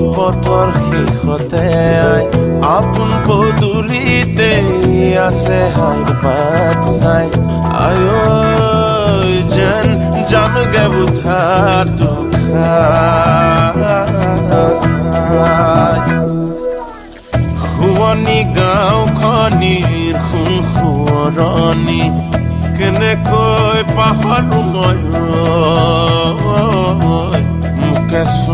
পথৰ শেষতে আপোন পদূলিতে আছে হাই বাট চাই আয় যেন জানোগে বুধাটো শুৱনি গাঁওখনিৰ সোঁৱৰণি কেনেকৈ পাহৰো মই মোকে চোন